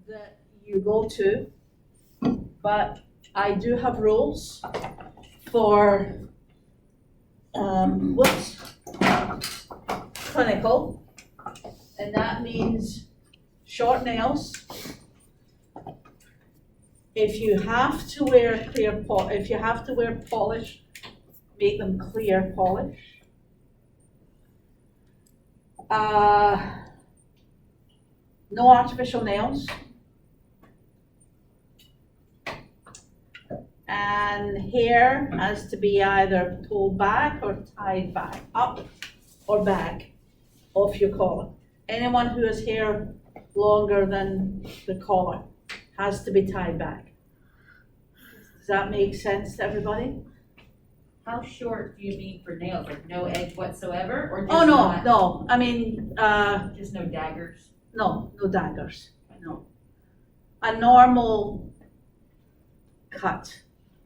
that you go to, but I do have rules for, clinical, and that means short nails. If you have to wear if you have to wear polish, make them clear polish. No artificial nails. And hair has to be either pulled back or tied back, up or back off your collar. Anyone who has hair longer than the collar has to be tied back. Does that make sense to everybody? How short do you mean for nails? Like no edge whatsoever, or just Oh, no, not, no, I mean, just no daggers? no daggers, no. A normal cut.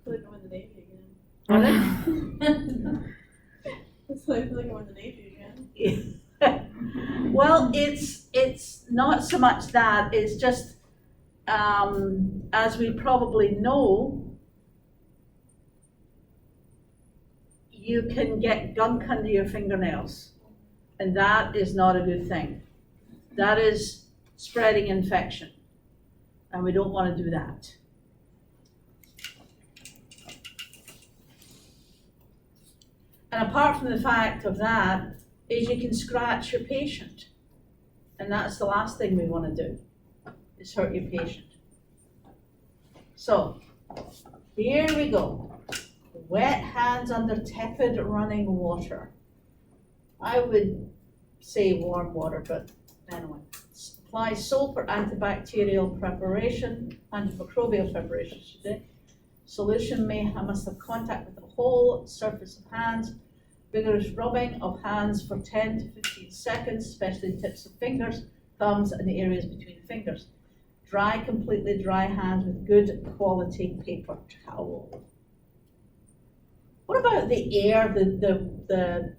Like I'm in the Navy again. Pardon? It's like I'm in the Navy again. Well, it's not so much that, it's just, as we probably know, you can get gunk under your fingernails, and that is not a good thing. That is spreading infection, and we don't want to do that. And apart from the fact of that, is you can scratch your patient. And that's the last thing we want to do, is hurt your patient. So, here we go. Wet hands under tepid running water. I would say warm water, but anyway. Apply soap or antibacterial preparation, antimicrobial preparation, should I say. Solution must have contact with the whole surface of hands. Vigorous rubbing of hands for 10 to 15 seconds, especially tips of fingers, thumbs, and the areas between fingers. Dry, completely dry hands with good quality paper towel. What about the air, the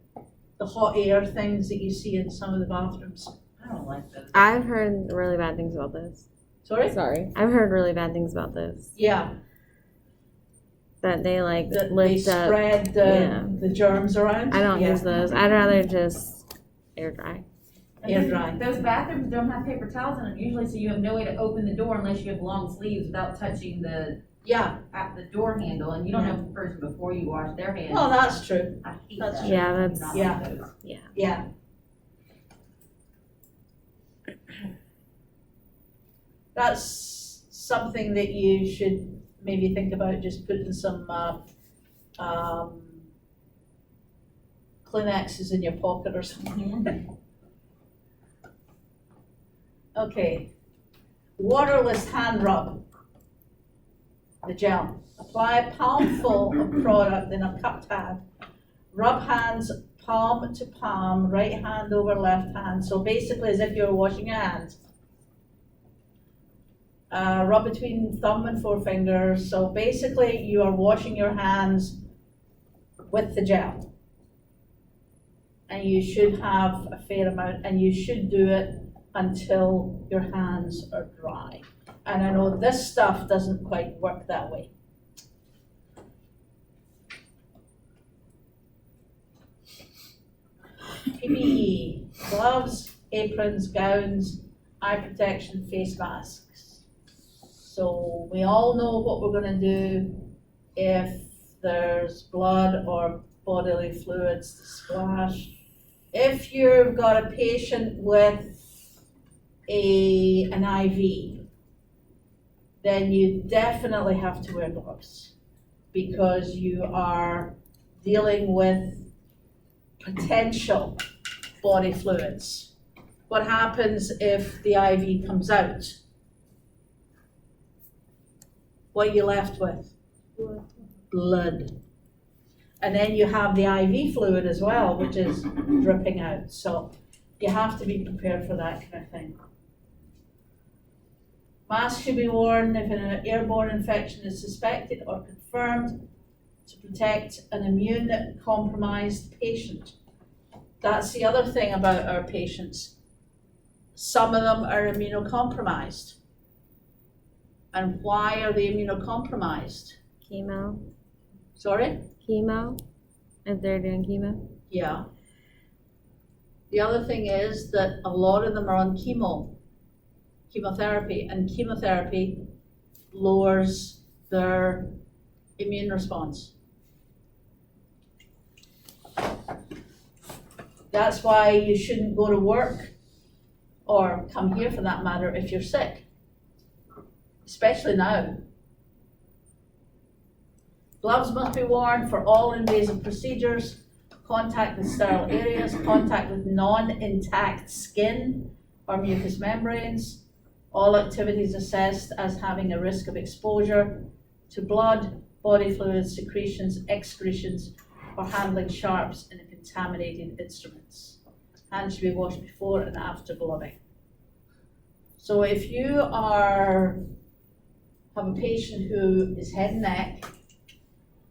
hot air things that you see in some of the bathrooms? I don't like those. I've heard really bad things about this. Sorry? Sorry. I've heard really bad things about this. Yeah, That they like that they lift up. spread the germs around. I don't Yeah. use those. I'd rather just air dry. And Air those- dry. Those bathrooms don't have paper towels in them usually, so you have no way to open the door unless you have long sleeves without touching the door handle, and you don't know the person before you wash their hands. Well, that's true, I hate that's that. true. Yeah, I do that's- not yeah. like those. yeah. That's something that you should maybe think about, just putting some, Kleenexes in your pocket or something. Okay, waterless hand rub. The gel. Apply a palmful of product in a cupped hand. Rub hands palm to palm, right hand over left hand. So basically as if you're washing your hands. Rub between thumb and forefinger. So basically you are washing your hands with the gel. And you should have a fair amount, and you should do it until your hands are dry. And I know this stuff doesn't quite work that way. PPE, gloves, aprons, gowns, eye protection, face masks. So we all know what we're gonna do if there's blood or bodily fluids to splash. If you've got a patient with an IV, then you definitely have to wear gloves, because you are dealing with potential body fluids. What happens if the IV comes out? What are you left with? Blood. And then you have the IV fluid as well, which is dripping out. So you have to be prepared for that kind of thing. Mask should be worn if an airborne infection is suspected or confirmed to protect an immune compromised patient. That's the other thing about our patients. Some of them are immunocompromised. And why are they immunocompromised? Chemo. Sorry? Chemo. If they're doing chemo. Yeah. The other thing is that a lot of them are on chemotherapy, and chemotherapy lowers their immune response. That's why you shouldn't go to work or come here for that matter if you're sick, especially now. Gloves must be worn for all invasive procedures, contact with sterile areas, contact with non-intact skin or mucous membranes, all activities assessed as having a risk of exposure to blood, body fluids, secretions, excretions, or handling sharps in contaminated instruments. Hands should be washed before and after gloving. So if you have a patient who is head and neck,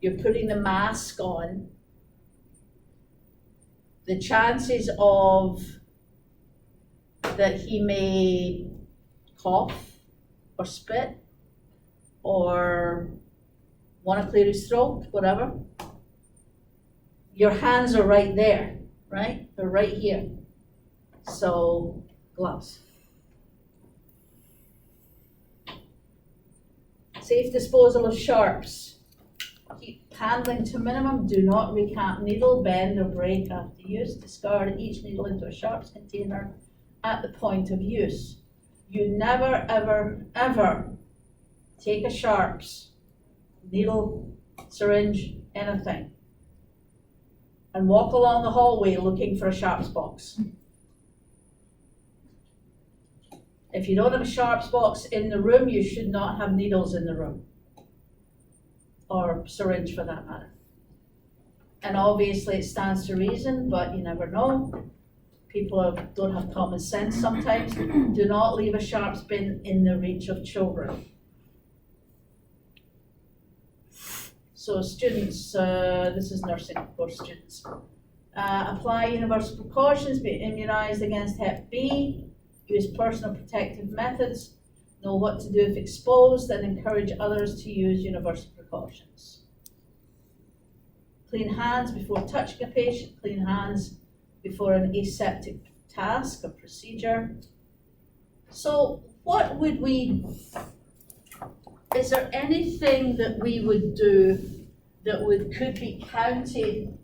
you're putting the mask on, the chances of that he may cough or spit or want to clear his throat, whatever, your hands are right there, right? They're right here. So, gloves. Safe disposal of sharps. Keep handling to minimum. Do not recap needle, bend, or break after use. Discard each needle into a sharps container at the point of use. You never, ever, ever take a sharps, needle, syringe, anything, and walk along the hallway looking for a sharps box. If you don't have a sharps box in the room, you should not have needles in the room, or syringe for that matter. And obviously it stands to reason, but you never know. People don't have common sense sometimes. Do not leave a sharps bin in the reach of children. So students, this is nursing, of course, students. Apply universal precautions, be immunized against Hep B, use personal protective methods, know what to do if exposed, and encourage others to use universal precautions. Clean hands before touching a patient, clean hands before an aseptic task or procedure. So what would is there anything that we would do that could be counted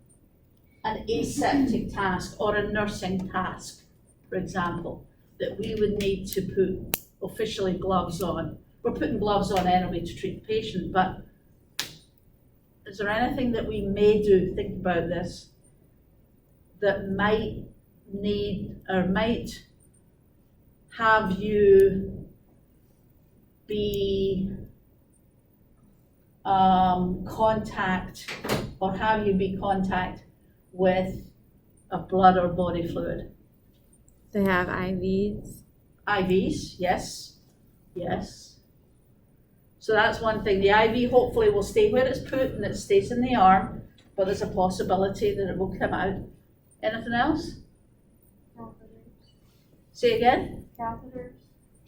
an aseptic task or a nursing task, for example, that we would need to put officially gloves on? We're putting gloves on anyway to treat the patient, but is there anything that we may do, think about this, that might need or might have you be contact with a blood or body fluid? They have IVs. IVs, yes, yes. So that's one thing. The IV hopefully will stay where it's put and it stays in the arm, but there's a possibility that it will come out. Anything else? Catheters. Say again? Catheters.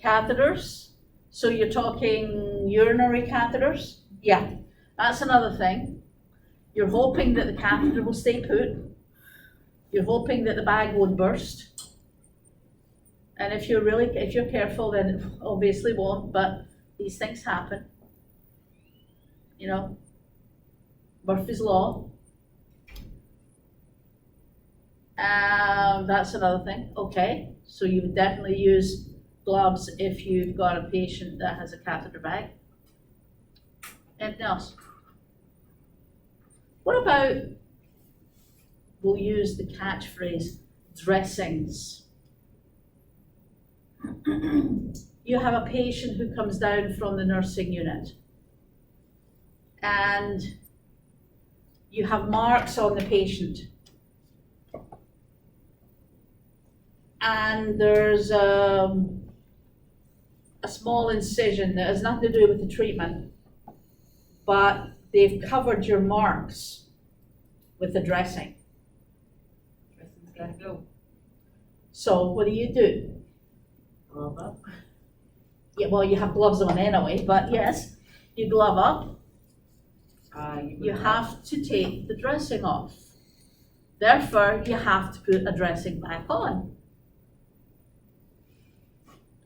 Catheters. So you're talking urinary catheters? Yeah, that's another thing. You're hoping that the catheter will stay put. You're hoping that the bag won't burst. And if you're careful, then it obviously won't, but these things happen. You know, Murphy's Law. That's another thing. Okay, so you would definitely use gloves if you've got a patient that has a catheter bag. Anything else? What about, we'll use the catchphrase, dressings. You have a patient who comes down from the nursing unit and you have marks on the patient. And there's a small incision that has nothing to do with the treatment, but they've covered your marks with the dressing. Dressing's gotta go. So what do you do? Glove up. Yeah, well, you have gloves on anyway, but yes, you glove up, you have to take the dressing off. Therefore, you have to put a dressing back on.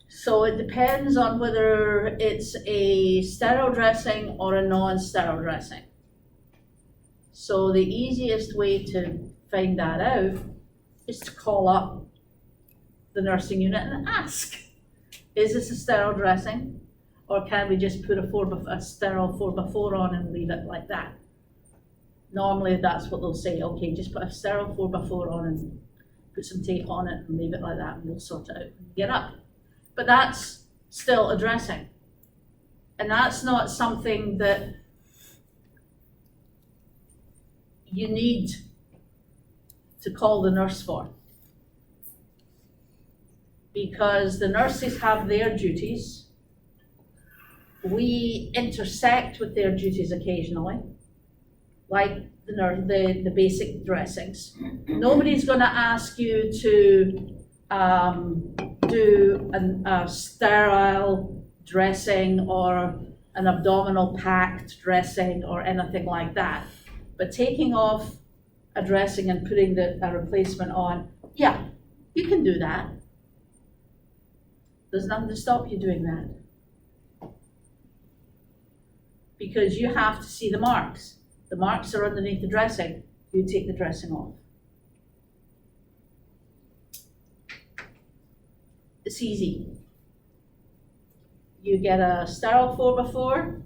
So it depends on whether it's a sterile dressing or a non-sterile dressing. So the easiest way to find that out is to call up the nursing unit and ask, is this a sterile dressing? Or can we just put a sterile 4x4 on and leave it like that? Normally that's what they'll say, okay, just put a sterile 4x4 on and put some tape on it and leave it like that and we'll sort it out and get up. But that's still a dressing. And that's not something that you need to call the nurse for. Because the nurses have their duties. We intersect with their duties occasionally, like the basic dressings. Nobody's gonna ask you to do a sterile dressing or an abdominal packed dressing or anything like that. But taking off a dressing and putting a replacement on, yeah, you can do that. There's nothing to stop you doing that. Because you have to see the marks. The marks are underneath the dressing, you take the dressing off. It's easy. You get a sterile 4x4,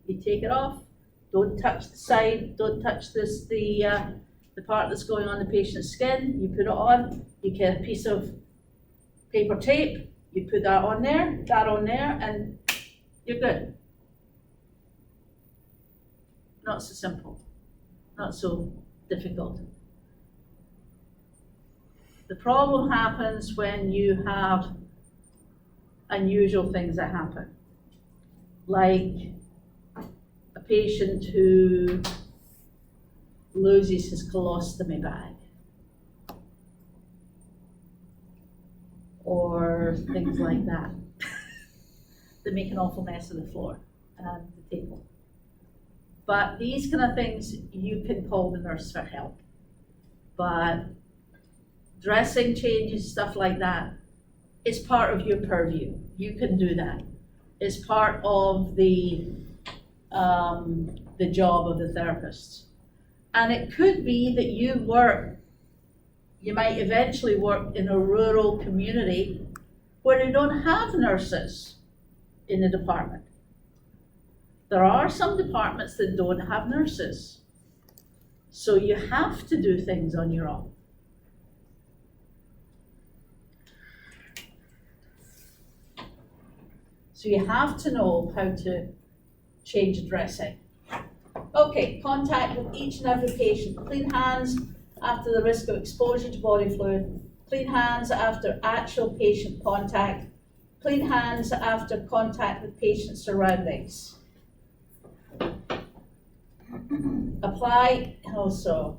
you take it off, don't touch the side, don't touch the part that's going on the patient's skin, you put it on, you get a piece of paper tape, you put that on there, and you're good. Not so simple, not so difficult. The problem happens when you have unusual things that happen, like a patient who loses his colostomy bag, or things like that. They make an awful mess of the floor and the table. But these kind of things, you can call the nurse for help. But dressing changes, stuff like that, is part of your purview. You can do that. It's part of the job of the therapist. And it could be that you might eventually work in a rural community where they don't have nurses in the department. There are some departments that don't have nurses. So you have to do things on your own. So you have to know how to change dressing. Okay, contact with each and every patient. Clean hands after the risk of exposure to body fluid. Clean hands after actual patient contact. Clean hands after contact with patient surroundings. Apply also.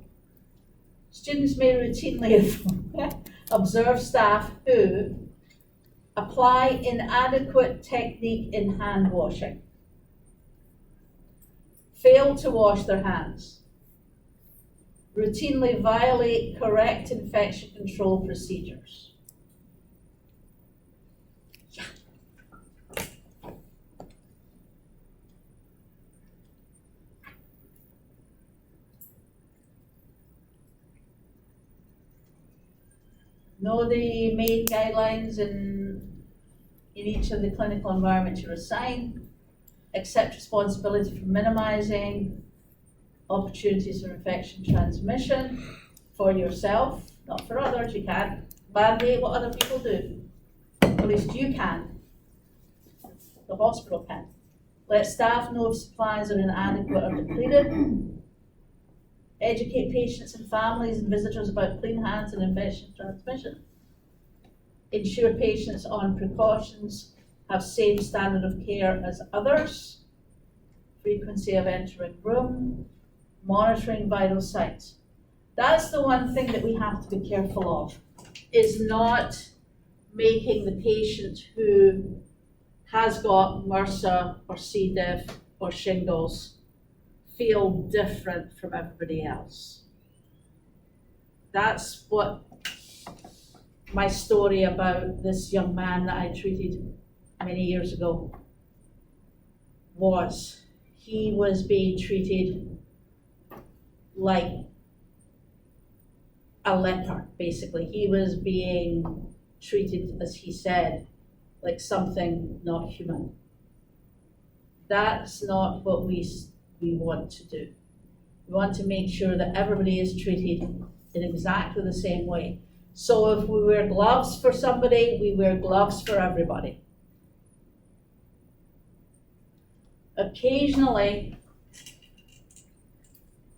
Students may routinely observe staff who apply inadequate technique in hand washing, fail to wash their hands, routinely violate correct infection control procedures. Know the main guidelines in each of the clinical environments you're assigned. Accept responsibility for minimizing opportunities for infection transmission for yourself, not for others. You can't validate what other people do. At least you can. The hospital can. Let staff know if supplies are inadequate or depleted. Educate patients and families and visitors about clean hands and infection transmission. Ensure patients on precautions have same standard of care as others. Frequency of entering room. Monitoring vital signs. That's the one thing that we have to be careful of, is not making the patient who has got MRSA or C. diff or shingles feel different from everybody else. That's what my story about this young man that I treated many years ago was. He was being treated like a leper, basically. He was being treated, as he said, like something not human. That's not what we want to do. We want to make sure that everybody is treated in exactly the same way. So if we wear gloves for somebody, we wear gloves for everybody. Occasionally,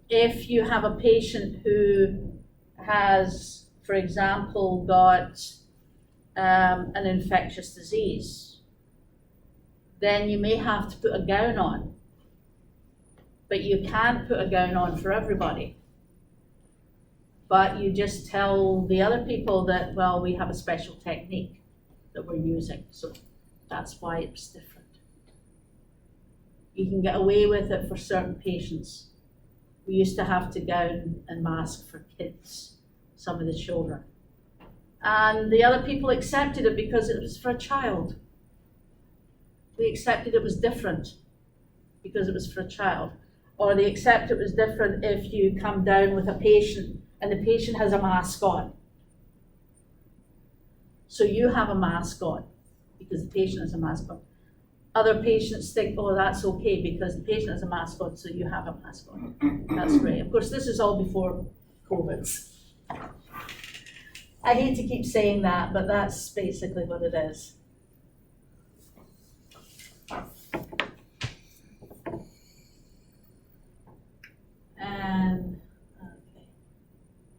if you have a patient who has, for example, got an infectious disease, then you may have to put a gown on. But you can't put a gown on for everybody. But you just tell the other people that, well, we have a special technique that we're using, so that's why it's different. You can get away with it for certain patients. We used to have to gown and mask for kids, some of the children. And the other people accepted it because it was for a child. We accepted it was different because it was for a child. Or they accept it was different if you come down with a patient and the patient has a mask on. So you have a mask on because the patient has a mask on. Other patients think, oh, that's okay because the patient has a mask on, so you have a mask on. That's great. Of course, this is all before COVID. I hate to keep saying that, but that's basically what it is. And, okay,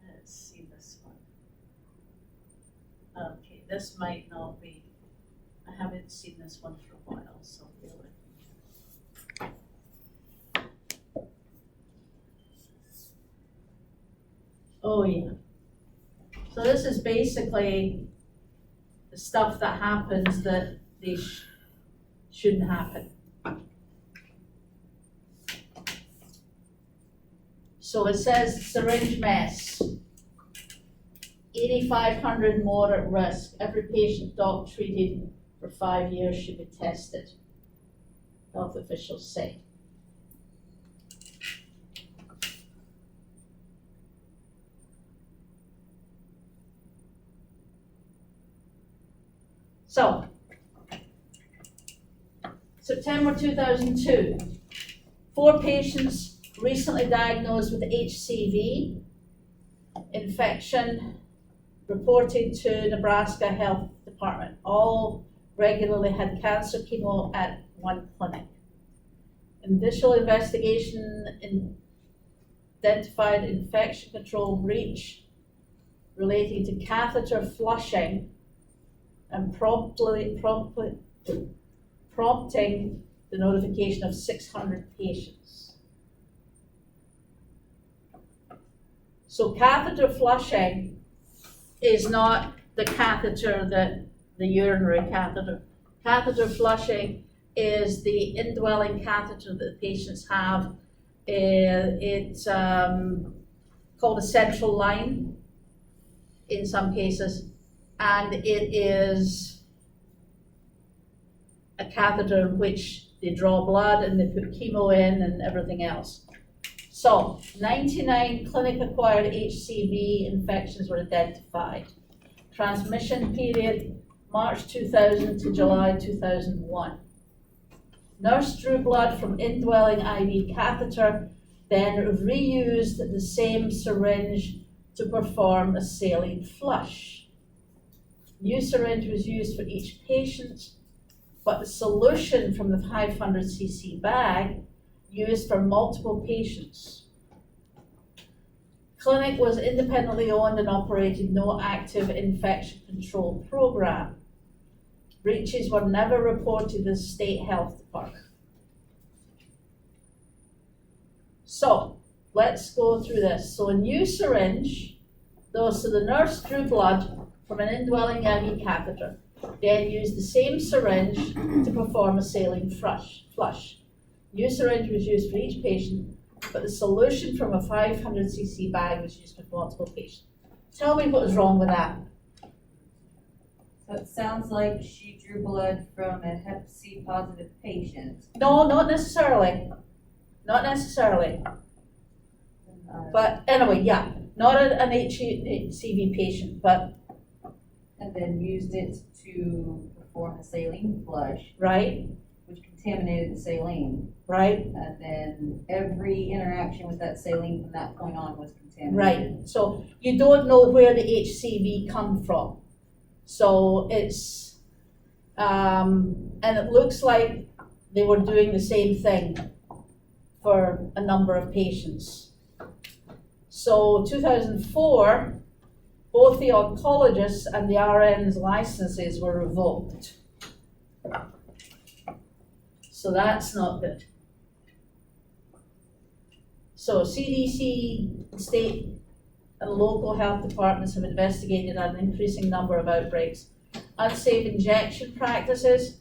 let's see this one. Okay, this might not be, I haven't seen this one for a while, so bear with me. Oh yeah. So this is basically the stuff that happens that they shouldn't happen. So it says syringe mess, 8,500 more at risk. Every patient doc treated for 5 years should be tested, health officials say. So, September 2002, 4 patients recently diagnosed with HCV infection reported to Nebraska Health Department. All regularly had cancer chemo at one clinic. Initial investigation identified infection control breach relating to catheter flushing and prompting the notification of 600 patients. So catheter flushing is not the catheter that the urinary catheter. Catheter flushing is the indwelling catheter that patients have. It's called a central line in some cases, and it is a catheter in which they draw blood and they put chemo in and everything else. So 99 clinic-acquired HCV infections were identified. Transmission period, March 2000 to July 2001. Nurse drew blood from indwelling IV catheter, then reused the same syringe to perform a saline flush. New syringe was used for each patient, but the solution from the 500 cc bag used for multiple patients. Clinic was independently owned and operated, no active infection control program. Breaches were never reported to the state health department. So let's go through this. So a new syringe, so the nurse drew blood from an indwelling IV catheter. then use the same syringe to perform a saline flush. New syringe was used for each patient, but the solution from a 500cc bag was used for multiple patients. Tell me what was wrong with that. So it sounds like she drew blood from a Hep C positive patient. No, not necessarily. Not necessarily. But anyway, yeah, not an HCV patient, but, And then used it to perform a saline flush, right, which contaminated the saline. right, And then every interaction with that saline from that point on was contaminated. right. So you don't know where the HCV come from. So it's, and it looks like they were doing the same thing for a number of patients. So 2004, both the oncologists and the RN's licenses were revoked. So that's not good. So CDC, state and local health departments have investigated an increasing number of outbreaks. Unsafe injection practices,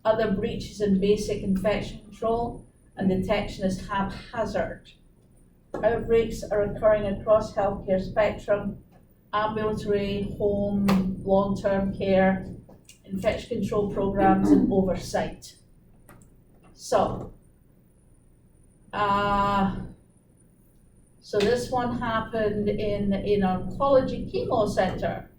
other breaches in basic infection control, and detection is haphazard. Outbreaks are occurring across healthcare spectrum, ambulatory, home, long-term care, infection control programs, and oversight. So, so this one happened in oncology chemo center.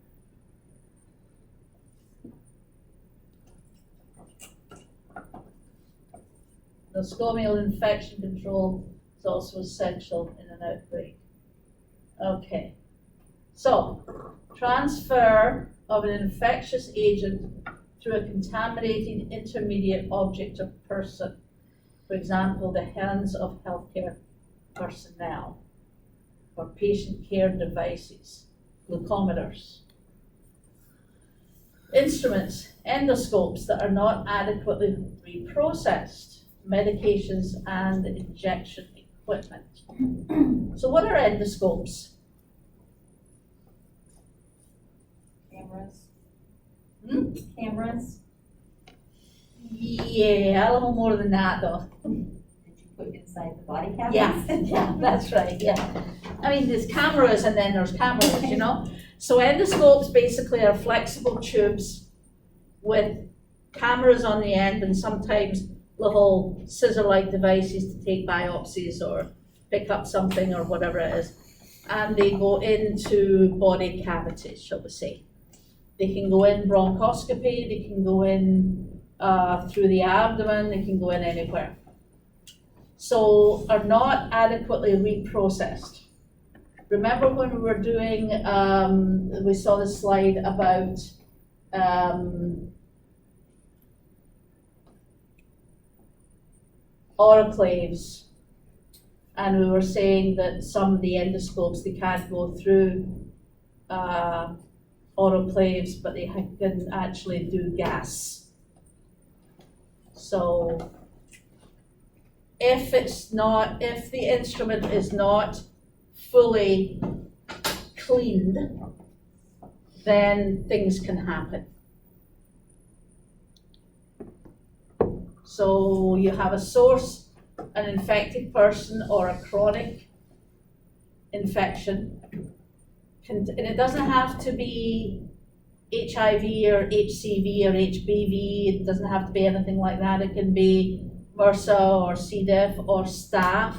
Nosocomial infection control is also essential in an outbreak. Okay, so transfer of an infectious agent through a contaminated intermediate object or person. For example, the hands of healthcare personnel or patient care devices, glucometers. Instruments, endoscopes that are not adequately reprocessed, medications and injection equipment. So what are endoscopes? Cameras. Cameras? Yeah, a little more than that though. Did you put inside the body cavity? Yeah, that's right, yeah. I mean, there's cameras and then there's cameras, you know? So endoscopes basically are flexible tubes with cameras on the end and sometimes little scissor-like devices to take biopsies or pick up something or whatever it is. And they go into body cavities, shall we say. They can go in bronchoscopy, they can go in through the abdomen, they can go in anywhere. So are not adequately reprocessed. Remember when we were doing, we saw the slide about autoclaves, and we were saying that some of the endoscopes, they can't go through autoclaves, but they can actually do gas. So if the instrument is not fully cleaned, then things can happen. So you have a source, an infected person or a chronic infection, and it doesn't have to be HIV or HCV or HBV, it doesn't have to be anything like that. It can be MRSA or C. diff or staph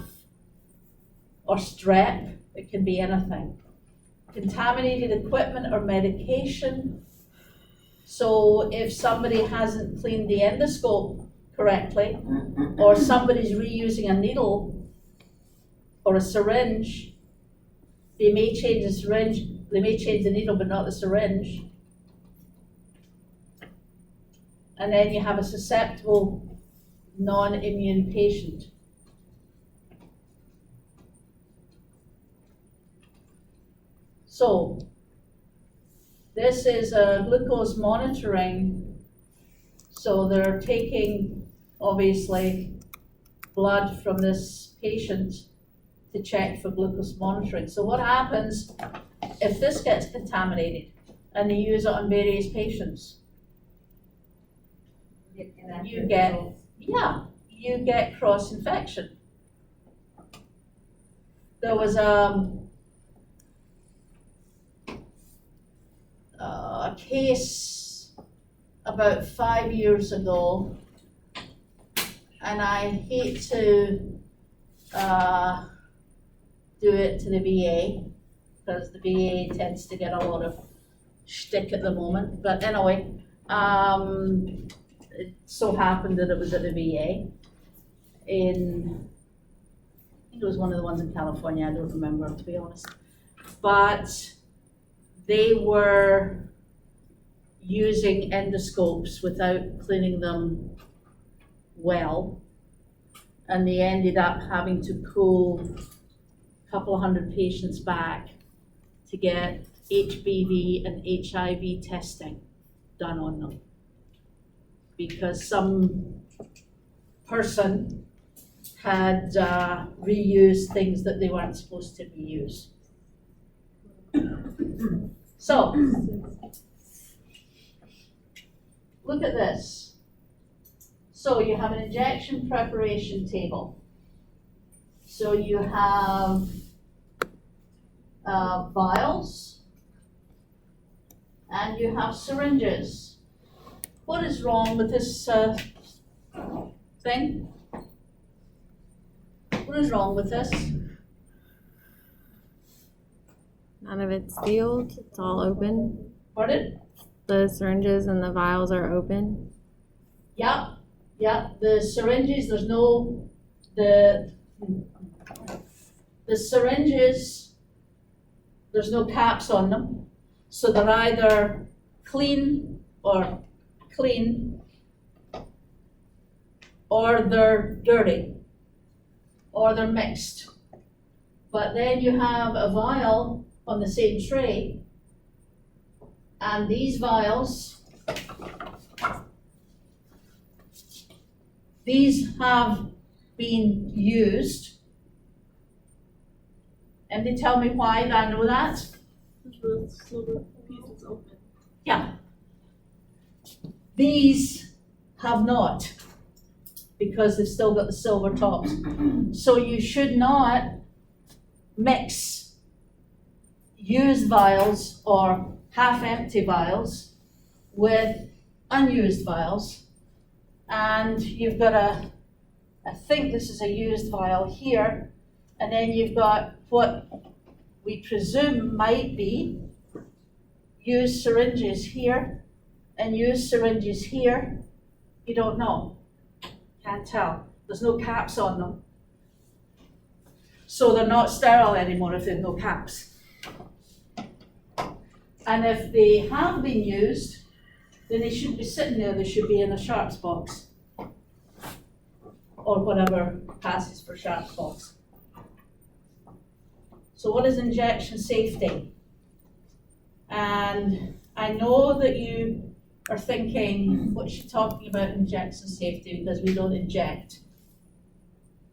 or strep, it can be anything. Contaminated equipment or medication. So if somebody hasn't cleaned the endoscope correctly, or somebody's reusing a needle or a syringe, they may change the syringe, they may change the needle but not the syringe. And then you have a susceptible non-immune patient. So this is a glucose monitoring. So they're taking, obviously, blood from this patient to check for glucose monitoring. So what happens if this gets contaminated and they use it on various patients? you get cross-infection. There was a case about 5 years ago, and I hate to do it to the VA, because the VA tends to get a lot of shtick at the moment, but anyway, it so happened that it was at the VA in, I think it was one of the ones in California, I don't remember, to be honest. But they were using endoscopes without cleaning them well, and they ended up having to pull a couple of hundred patients back to get HBV and HIV testing done on them, because some person had reused things that they weren't supposed to reuse. So, look at this. So you have an injection preparation table. So you have vials, and you have syringes. What is wrong with this thing? What is wrong with this? None of it's sealed. It's all open. Pardon? The syringes and the vials are open. Yeah, the syringes, there's no, the syringes, there's no caps on them. So they're either clean, or they're dirty, or they're mixed. But then you have a vial on the same tray, and these vials, these have been used. And they tell me why I know that? The silver piece is open. Yeah. These have not, because they've still got the silver tops. So you should not mix used vials or half-empty vials with unused vials. And you've got I think this is a used vial here, and then you've got what we presume might be used syringes here and used syringes here. You don't know, can't tell. There's no caps on them. So they're not sterile anymore if they have no caps. And if they have been used, then they shouldn't be sitting there, they should be in a sharps box. Or whatever passes for sharps box. So what is injection safety? And I know that you are thinking, what's she talking about injection safety, because we don't inject.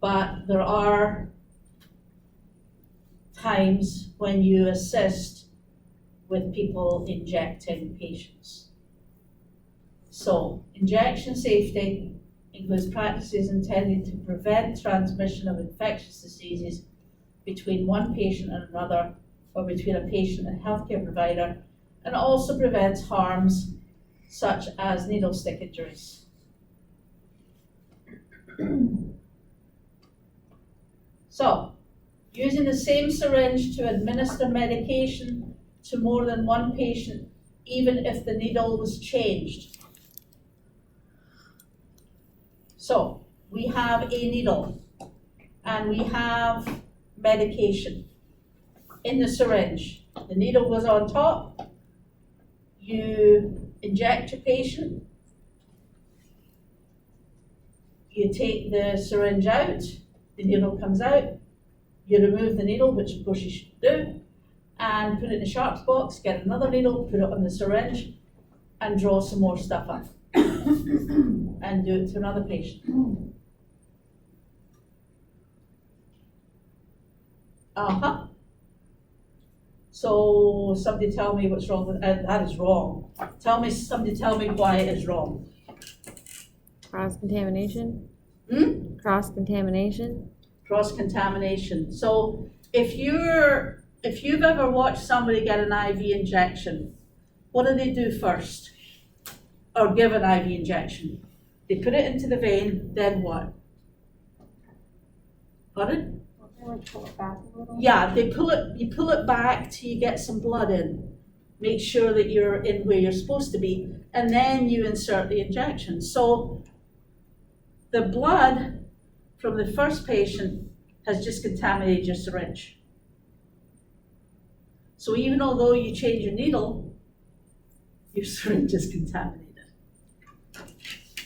But there are times when you assist with people injecting patients. So, injection safety includes practices intended to prevent transmission of infectious diseases between one patient and another, or between a patient and healthcare provider, and also prevents harms such as needle stick injuries. So, using the same syringe to administer medication to more than one patient, even if the needle was changed. So, we have a needle, and we have medication in the syringe. The needle goes on top, you inject your patient, you take the syringe out, the needle comes out, you remove the needle, which of course you should do, and put it in the sharps box, get another needle, put it on the syringe, and draw some more stuff up. And do it to another patient. So somebody tell me what's wrong with, that is wrong. Somebody tell me why it is wrong. Cross-contamination? Hmm? Cross-contamination? Cross-contamination. So if you've ever watched somebody get an IV injection, what do they do first? Or give an IV injection? They put it into the vein, then what? Pardon? Yeah, you pull it back till you get some blood in. Make sure that you're in where you're supposed to be, and then you insert the injection. So the blood from the first patient has just contaminated your syringe. So even although you change your needle, your syringe is contaminated.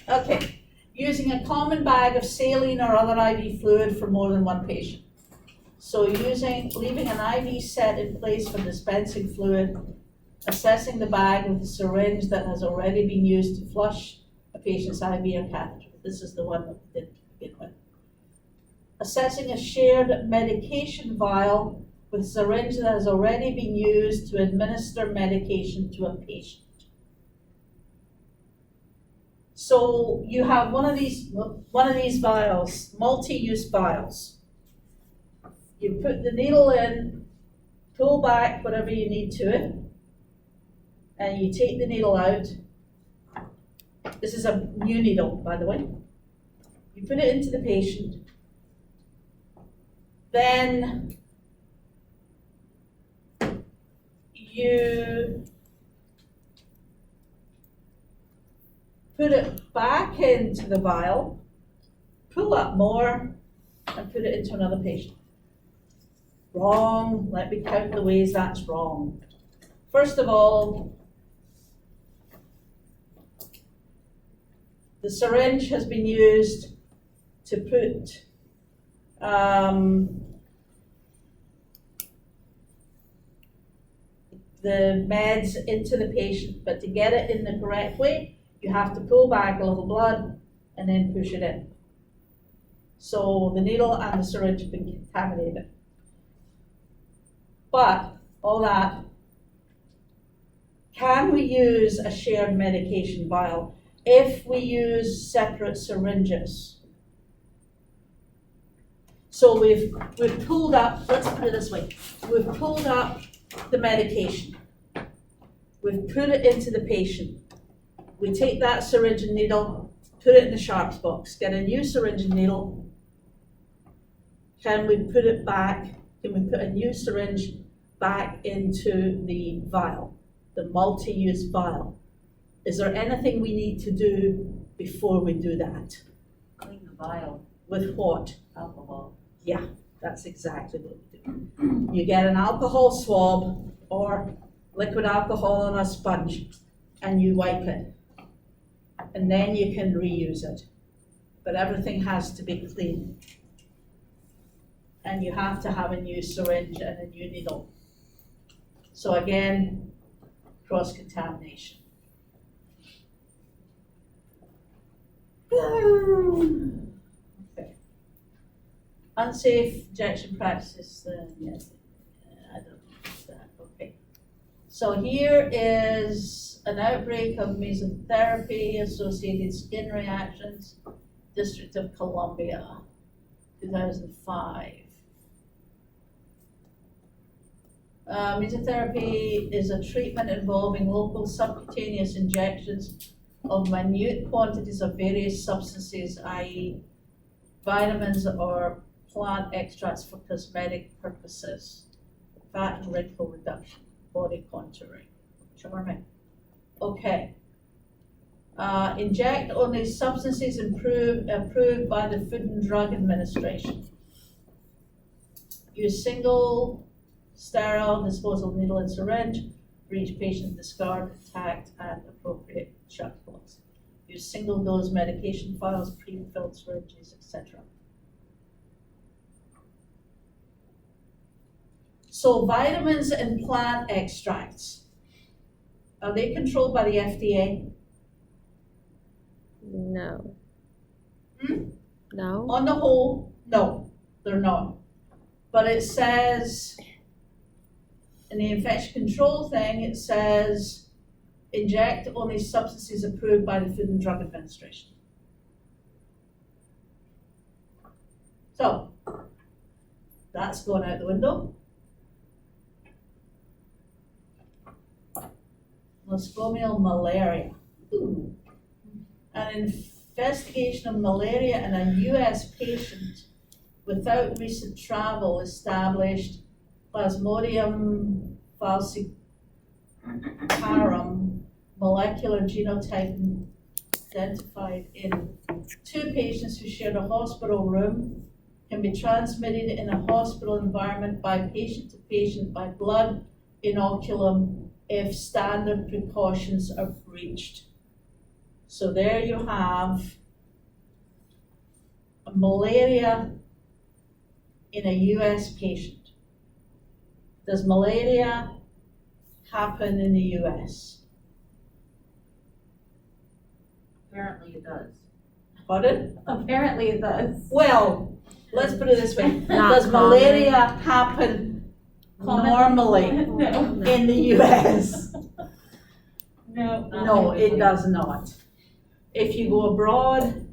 Okay, using a common bag of saline or other IV fluid for more than one patient. So leaving an IV set in place for dispensing fluid, assessing the bag with a syringe that has already been used to flush a patient's IV or catheter. This is the one that we did begin with. Assessing a shared medication vial with a syringe that has already been used to administer medication to a patient. So you have one of these vials, multi-use vials. You put the needle in, pull back whatever you need to it, and you take the needle out. This is a new needle, by the way. You put it into the patient. Then you put it back into the vial, pull up more, and put it into another patient. Wrong. Let me count the ways that's wrong. First of all, the syringe has been used to put the meds into the patient, but to get it in the correct way, you have to pull back a little blood and then push it in. So the needle and the syringe have been contaminated. But all that, can we use a shared medication vial if we use separate syringes? So we've pulled up, let's put it this way, we've pulled up the medication. We've put it into the patient. We take that syringe and needle, put it in the sharps box, get a new syringe and needle. Can we put it back? Can we put a new syringe back into the vial, the multi-use vial? Is there anything we need to do before we do that? Clean the vial. With what? Alcohol. Yeah, that's exactly what we do. You get an alcohol swab or liquid alcohol on a sponge and you wipe it. And then you can reuse it. But everything has to be clean. And you have to have a new syringe and a new needle. So again, cross-contamination. Okay. Unsafe injection practices, yes, I don't know that, okay. So here is an outbreak of mesotherapy associated skin reactions, District of Columbia, 2005. Mesotherapy is a treatment involving local subcutaneous injections of minute quantities of various substances, i.e. vitamins or plant extracts for cosmetic purposes, fat and wrinkle reduction, body contouring. Charming. Okay. Inject only substances approved by the Food and Drug Administration. Use single sterile disposable needle and syringe for each patient. Discard intact and appropriate shut box. Use single dose medication vials, pre-filled syringes, etc. So vitamins and plant extracts, are they controlled by the FDA? No. Hmm? No? On the whole, no, they're not. But it says, in the infection control thing, it says, inject only substances approved by the Food and Drug Administration. So, that's going out the window. Nosocomial malaria. Ooh. An investigation of malaria in a US patient without recent travel established Plasmodium falciparum molecular genotype identified in 2 patients who shared a hospital room, can be transmitted in a hospital environment by patient to patient by blood inoculum if standard precautions are breached. So there you have malaria in a US patient. Does malaria happen in the US? Apparently it does. Pardon? Apparently it does. Well, let's put it this way. Not Does common. malaria happen normally No. in the US? No. No, it does not. If you go abroad,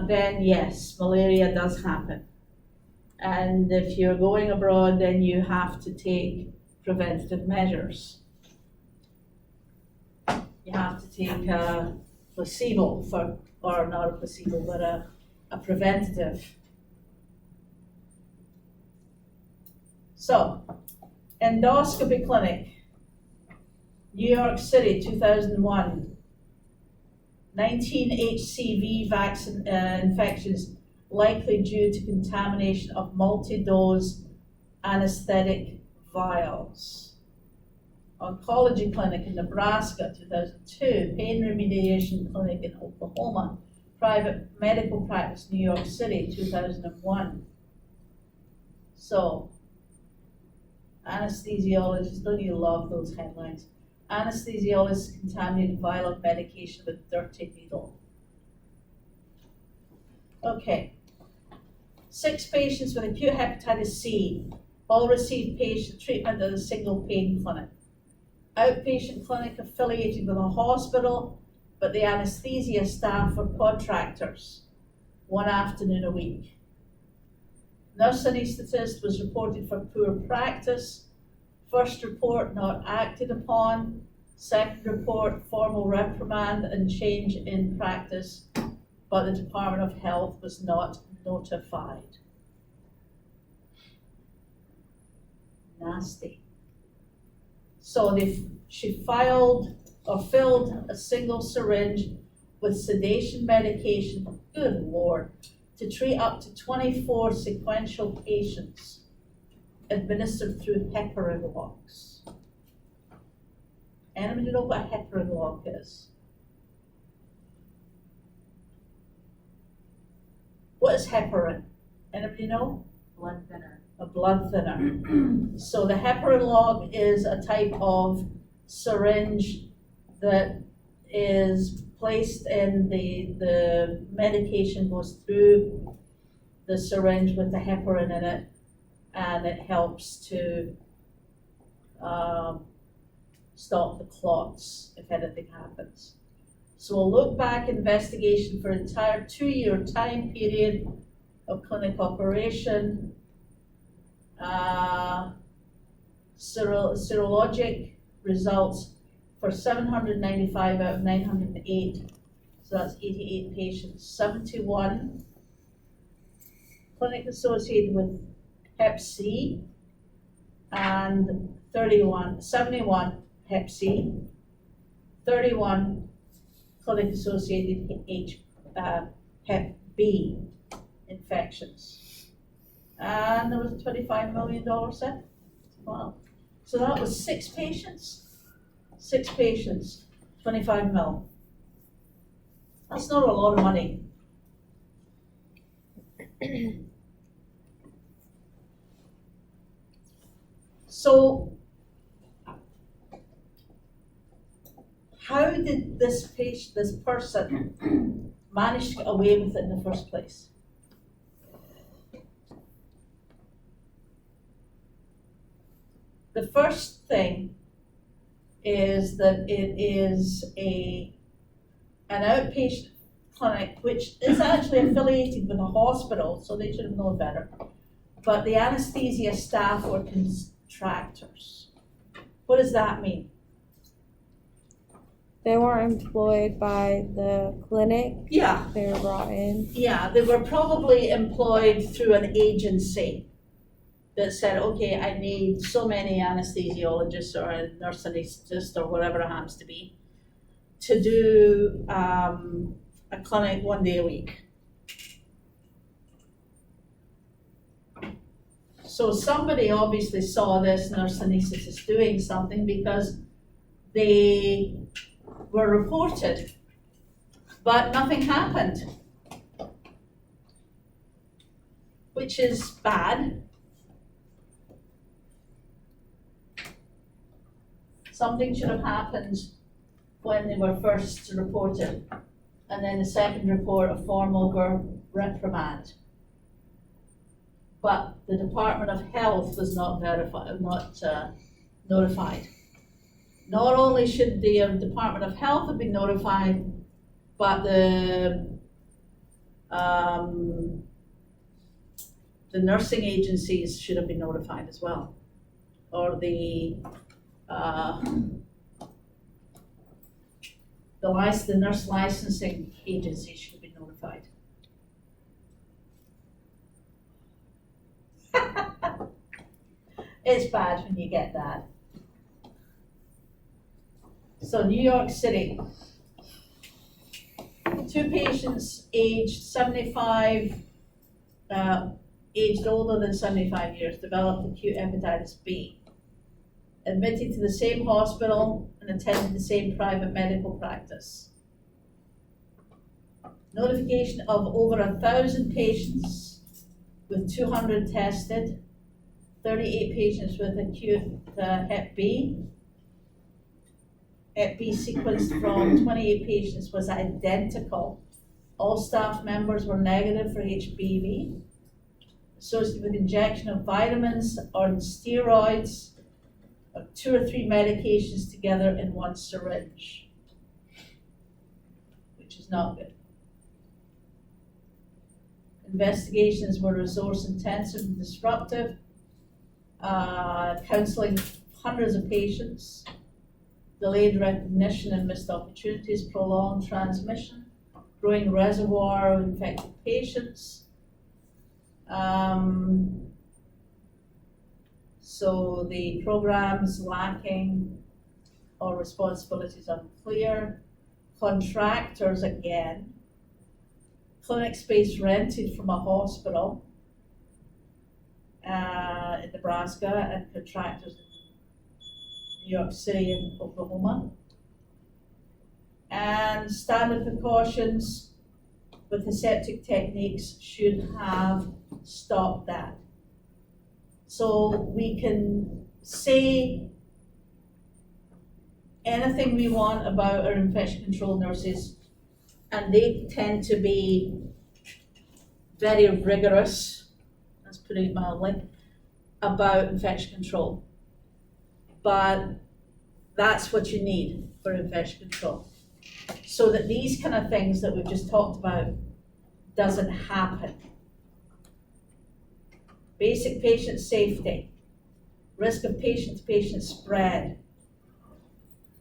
then yes, malaria does happen. And if you're going abroad, then you have to take preventative measures. You have to take a placebo or not a placebo, but a preventative. So, endoscopy clinic, New York City, 2001. 19 HCV vaccine infections likely due to contamination of multi-dose anesthetic vials. Oncology clinic in Nebraska, 2002. Pain remediation clinic in Oklahoma. Private medical practice, New York City, 2001. So, anesthesiologists, don't you love those headlines? Anesthesiologist contaminated vial of medication with dirty needle. Okay. 6 patients with acute hepatitis C all received patient treatment at a single pain clinic. Outpatient clinic affiliated with a hospital, but the anesthesia staff were contractors, 1 afternoon a week. Nurse anesthetist was reported for poor practice. First report not acted upon. Second report formal reprimand and change in practice, but the Department of Health was not notified. Nasty. So she filled a single syringe with sedation medication, good Lord, to treat up to 24 sequential patients administered through heparin locks. Anybody know what a heparin lock is? What is heparin? Anybody know? Blood thinner. A blood thinner. So the heparin lock is a type of syringe that is placed in the medication goes through the syringe with the heparin in it, and it helps to stop the clots if anything happens. So we'll look back investigation for entire 2-year time period of clinic operation. Serologic results for 795 out of 908, so that's 88 patients. 71 clinic associated with Hep C, and 71 Hep C, 31 clinic associated Hep B infections. And there was a $25 million set. Wow. So that was 6 patients. 6 patients, 25 mil. That's not a lot of money. So, how did this person manage to get away with it in the first place? The first thing is that it is an outpatient clinic, which is actually affiliated with a hospital, so they should have known better. But the anesthesia staff were contractors. What does that mean? They weren't employed by the clinic. Yeah, They were brought in. yeah, they were probably employed through an agency that said, okay, I need so many anesthesiologists or a nurse anesthetist or whatever it happens to be to do a clinic 1 day a week. So somebody obviously saw this nurse anesthetist doing something because they were reported, but nothing happened, which is bad. Something should have happened when they were first reported, and then the second report, a formal reprimand. But the Department of Health was not notified. Not only should the Department of Health have been notified, but the nursing agencies should have been notified as well, or the nurse licensing agency should be notified. It's bad when you get that. So New York City, 2 patients aged 75, aged older than 75 years, developed acute hepatitis B. Admitted to the same hospital and attended the same private medical practice. Notification of over 1,000 patients with 200 tested, 38 patients with acute Hep B. Hep B sequenced from 28 patients was identical. All staff members were negative for HBV, associated with injection of vitamins or steroids, or 2 or 3 medications together in 1 syringe, which is not good. Investigations were resource intensive and disruptive, counseling hundreds of patients, delayed recognition and missed opportunities, prolonged transmission, growing reservoir of infected patients. So the programs lacking or responsibilities unclear. Contractors again. Clinic space rented from a hospital in Nebraska, and contractors in New York City and Oklahoma. And standard precautions with aseptic techniques should have stopped that. So we can say anything we want about our infection control nurses, and they tend to be very rigorous, let's put it mildly, about infection control. But that's what you need for infection control, so that these kind of things that we've just talked about doesn't happen. Basic patient safety, risk of patient-to-patient spread,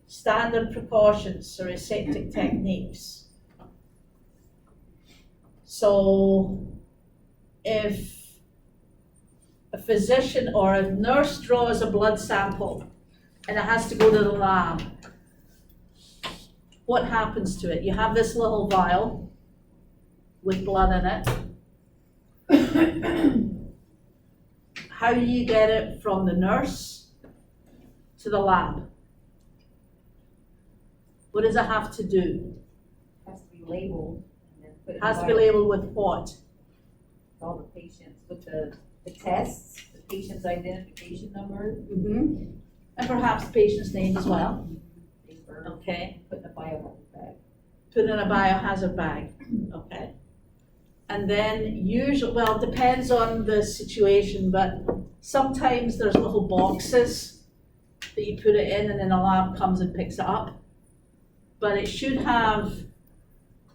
standard precautions or aseptic techniques. So if a physician or a nurse draws a blood sample and it has to go to the lab, what happens to it? You have this little vial with blood in it. How do you get it from the nurse to the lab? What does it have to do? It has to be labeled and then put It in has to be the labeled with what? all the patients, with the tests, the patient's identification number, Mm-hmm. And perhaps the patient's name as well. paper, Okay. put in a biohazard bag. Put in a biohazard bag. Okay. And then usually, well, it depends on the situation, but sometimes there's little boxes that you put it in and then a lab comes and picks it up. But it should have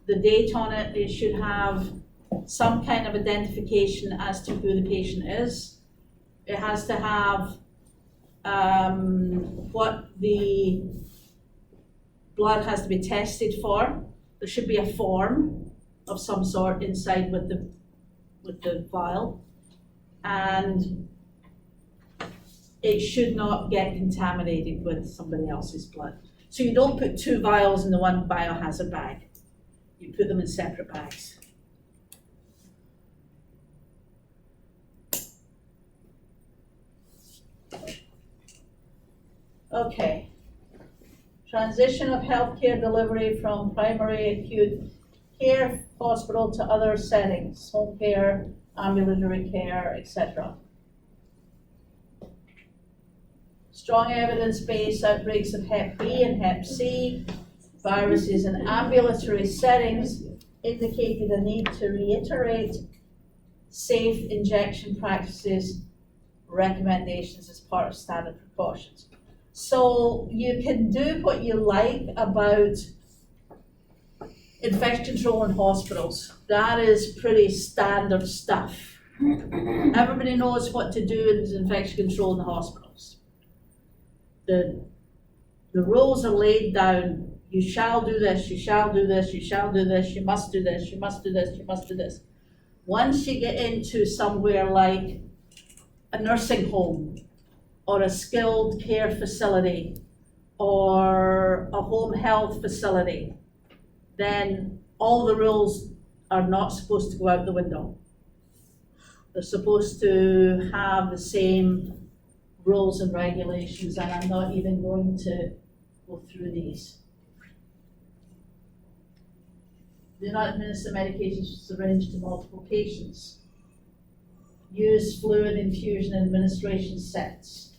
the date on it, it should have some kind of identification as to who the patient is. It has to have what the blood has to be tested for. There should be a form of some sort inside with the vial. And it should not get contaminated with somebody else's blood. So you don't put 2 vials in the one biohazard bag. You put them in separate bags. Okay. Transition of healthcare delivery from primary acute care hospital to other settings, home care, ambulatory care, etc. Strong evidence-based outbreaks of Hep B and Hep C viruses in ambulatory settings indicated a need to reiterate safe injection practices recommendations as part of standard precautions. So you can do what you like about infection control in hospitals. That is pretty standard stuff. Everybody knows what to do in infection control in the hospitals. The rules are laid down. You shall do this, you shall do this, you shall do this, you must do this, you must do this, you must do this. Once you get into somewhere like a nursing home or a skilled care facility or a home health facility, then all the rules are not supposed to go out the window. They're supposed to have the same rules and regulations, and I'm not even going to go through these. Do not administer medications with syringe to multiple patients. Use fluid infusion and administration sets.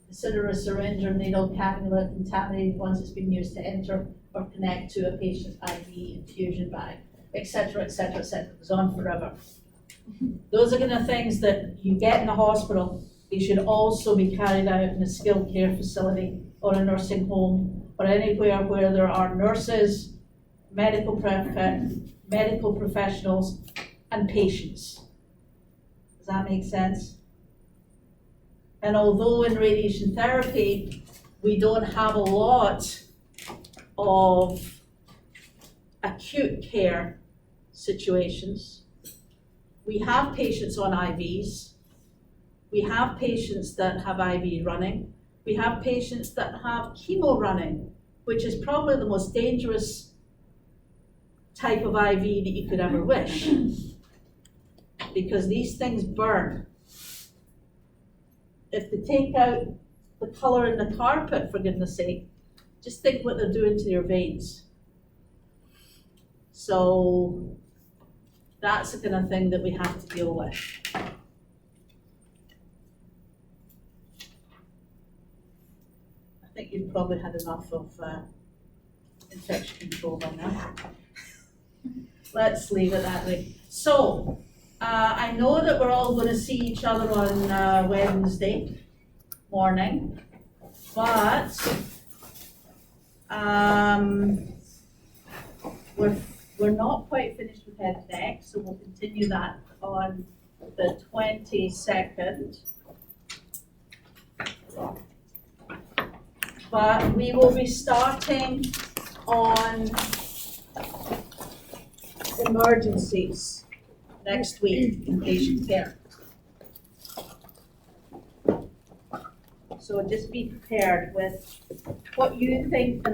Consider a syringe or needle cannula contaminated once it's been used to enter or connect to a patient's IV infusion bag, etc., etc., etc. It goes on forever. Those are kind of things that you get in a hospital. They should also be carried out in a skilled care facility or a nursing home or anywhere where there are nurses, medical professionals, and patients. Does that make sense? And although in radiation therapy, we don't have a lot of acute care situations, we have patients on IVs, we have patients that have IV running, we have patients that have chemo running, which is probably the most dangerous type of IV that you could ever wish, because these things burn. If they take out the color in the carpet, for goodness sake, just think what they're doing to your veins. So that's the kind of thing that we have to deal with. I think you've probably had enough of infection control by now. Let's leave it that way. So, I know that we're all going to see each other on Wednesday morning, but we're not quite finished with head and neck, so we'll continue that on the 22nd. But we will be starting on emergencies next week in patient care. So just be prepared with what you think